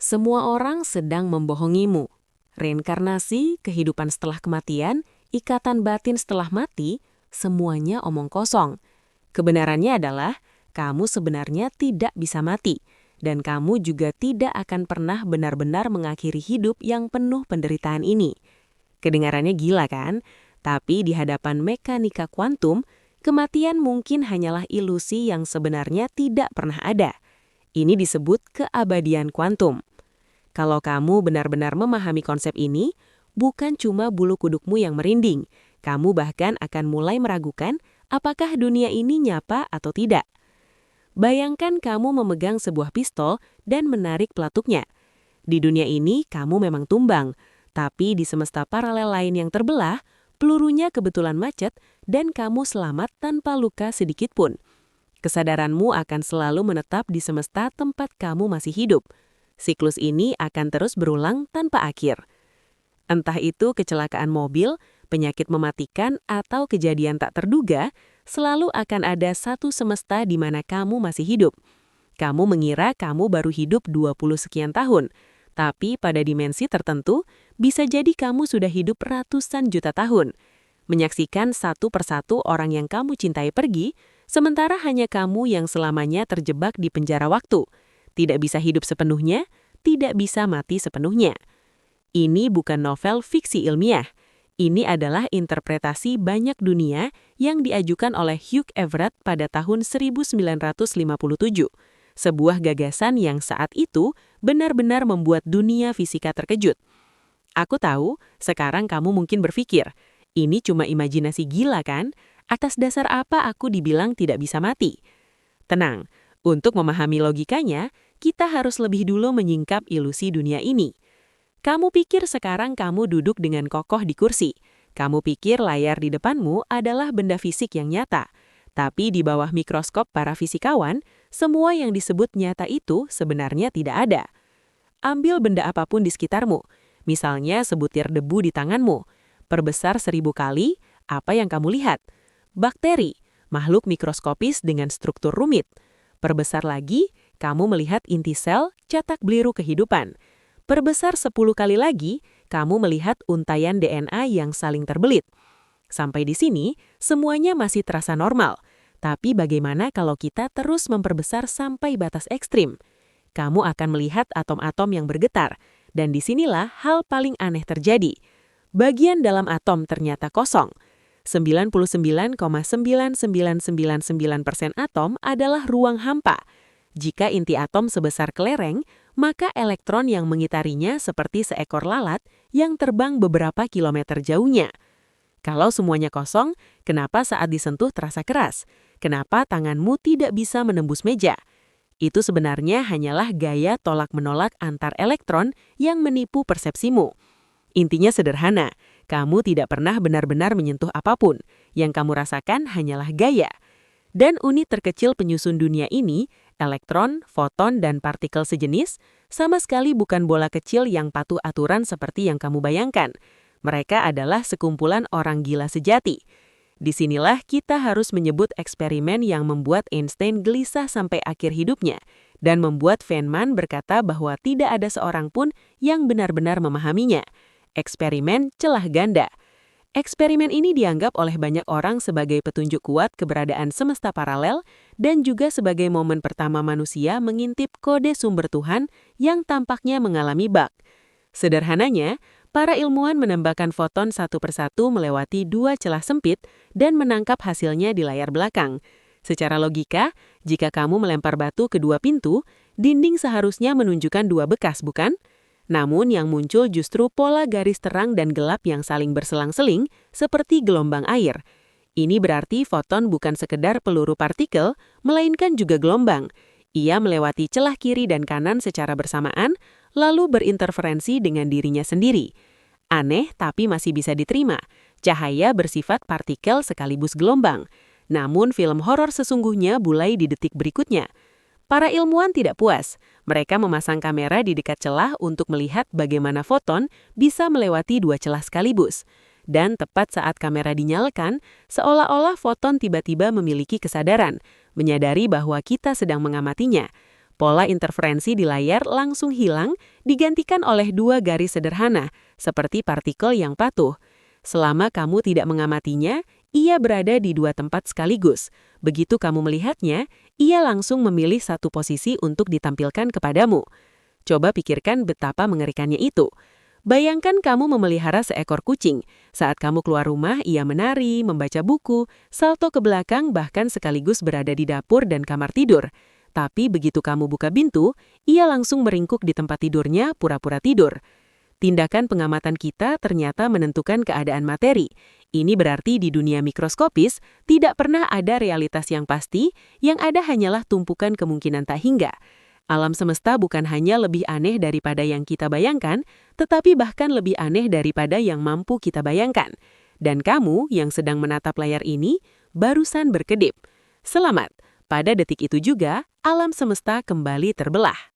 Semua orang sedang membohongimu. Reinkarnasi, kehidupan setelah kematian, ikatan batin setelah mati, semuanya omong kosong. Kebenarannya adalah, kamu sebenarnya tidak bisa mati, dan kamu juga tidak akan pernah benar-benar mengakhiri hidup yang penuh penderitaan ini. Kedengarannya gila kan? Tapi di hadapan mekanika kuantum, kematian mungkin hanyalah ilusi yang sebenarnya tidak pernah ada. Ini disebut keabadian kuantum. Kalau kamu benar-benar memahami konsep ini, bukan cuma bulu kudukmu yang merinding, kamu bahkan akan mulai meragukan apakah dunia ini nyata atau tidak. Bayangkan kamu memegang sebuah pistol dan menarik pelatuknya. Di dunia ini kamu memang tumbang, tapi di semesta paralel lain yang terbelah, pelurunya kebetulan macet dan kamu selamat tanpa luka sedikit pun. Kesadaranmu akan selalu menetap di semesta tempat kamu masih hidup. Siklus ini akan terus berulang tanpa akhir. Entah itu kecelakaan mobil, penyakit mematikan, atau kejadian tak terduga, selalu akan ada satu semesta di mana kamu masih hidup. Kamu mengira kamu baru hidup 20 sekian tahun, tapi pada dimensi tertentu, bisa jadi kamu sudah hidup ratusan juta tahun. Menyaksikan satu persatu orang yang kamu cintai pergi, sementara hanya kamu yang selamanya terjebak di penjara waktu. Tidak bisa hidup sepenuhnya, tidak bisa mati sepenuhnya. Ini bukan novel fiksi ilmiah. Ini adalah interpretasi banyak dunia yang diajukan oleh Hugh Everett pada tahun 1957. Sebuah gagasan yang saat itu benar-benar membuat dunia fisika terkejut. Aku tahu, sekarang kamu mungkin berpikir, ini cuma imajinasi gila kan? Atas dasar apa aku dibilang tidak bisa mati? Tenang, untuk memahami logikanya, kita harus lebih dulu menyingkap ilusi dunia ini. Kamu pikir sekarang kamu duduk dengan kokoh di kursi. Kamu pikir layar di depanmu adalah benda fisik yang nyata. Tapi di bawah mikroskop para fisikawan, semua yang disebut nyata itu sebenarnya tidak ada. Ambil benda apapun di sekitarmu. Misalnya sebutir debu di tanganmu. Perbesar 1000 kali, apa yang kamu lihat? Bakteri, makhluk mikroskopis dengan struktur rumit. Perbesar lagi, kamu melihat inti sel, cetak biru kehidupan. Perbesar 10 kali lagi, kamu melihat untaian DNA yang saling terbelit. Sampai di sini, semuanya masih terasa normal. Tapi bagaimana kalau kita terus memperbesar sampai batas ekstrim? Kamu akan melihat atom-atom yang bergetar, dan disinilah hal paling aneh terjadi. Bagian dalam atom ternyata kosong. 99,9999% atom adalah ruang hampa. Jika inti atom sebesar kelereng, maka elektron yang mengitarinya seperti seekor lalat yang terbang beberapa kilometer jauhnya. Kalau semuanya kosong, kenapa saat disentuh terasa keras? Kenapa tanganmu tidak bisa menembus meja? Itu sebenarnya hanyalah gaya tolak-menolak antar elektron yang menipu persepsimu. Intinya sederhana, kamu tidak pernah benar-benar menyentuh apapun. Yang kamu rasakan hanyalah gaya. Dan unit terkecil penyusun dunia ini, elektron, foton, dan partikel sejenis, sama sekali bukan bola kecil yang patuh aturan seperti yang kamu bayangkan. Mereka adalah sekumpulan orang gila sejati. Disinilah kita harus menyebut eksperimen yang membuat Einstein gelisah sampai akhir hidupnya, dan membuat Feynman berkata bahwa tidak ada seorang pun yang benar-benar memahaminya. Eksperimen celah ganda. Eksperimen ini dianggap oleh banyak orang sebagai petunjuk kuat keberadaan semesta paralel dan juga sebagai momen pertama manusia mengintip kode sumber Tuhan yang tampaknya mengalami bug. Sederhananya, para ilmuwan menembakkan foton satu persatu melewati 2 celah sempit dan menangkap hasilnya di layar belakang. Secara logika, jika kamu melempar batu ke 2 pintu, dinding seharusnya menunjukkan 2 bekas, bukan? Namun yang muncul justru pola garis terang dan gelap yang saling berselang-seling seperti gelombang air. Ini berarti foton bukan sekedar peluru partikel, melainkan juga gelombang. Ia melewati celah kiri dan kanan secara bersamaan, lalu berinterferensi dengan dirinya sendiri. Aneh tapi masih bisa diterima. Cahaya bersifat partikel sekaligus gelombang. Namun film horor sesungguhnya mulai di detik berikutnya. Para ilmuwan tidak puas. Mereka memasang kamera di dekat celah untuk melihat bagaimana foton bisa melewati 2 celah sekaligus. Dan tepat saat kamera dinyalakan, seolah-olah foton tiba-tiba memiliki kesadaran, menyadari bahwa kita sedang mengamatinya. Pola interferensi di layar langsung hilang, digantikan oleh dua garis sederhana, seperti partikel yang patuh. Selama kamu tidak mengamatinya, ia berada di dua tempat sekaligus. Begitu kamu melihatnya, ia langsung memilih satu posisi untuk ditampilkan kepadamu. Coba pikirkan betapa mengerikannya itu. Bayangkan kamu memelihara seekor kucing. Saat kamu keluar rumah, ia menari, membaca buku, salto ke belakang, bahkan sekaligus berada di dapur dan kamar tidur. Tapi begitu kamu buka pintu, ia langsung meringkuk di tempat tidurnya, pura-pura tidur. Tindakan pengamatan kita ternyata menentukan keadaan materi. Ini berarti di dunia mikroskopis, tidak pernah ada realitas yang pasti, yang ada hanyalah tumpukan kemungkinan tak hingga. Alam semesta bukan hanya lebih aneh daripada yang kita bayangkan, tetapi bahkan lebih aneh daripada yang mampu kita bayangkan. Dan kamu yang sedang menatap layar ini, barusan berkedip. Selamat! Pada detik itu juga, alam semesta kembali terbelah.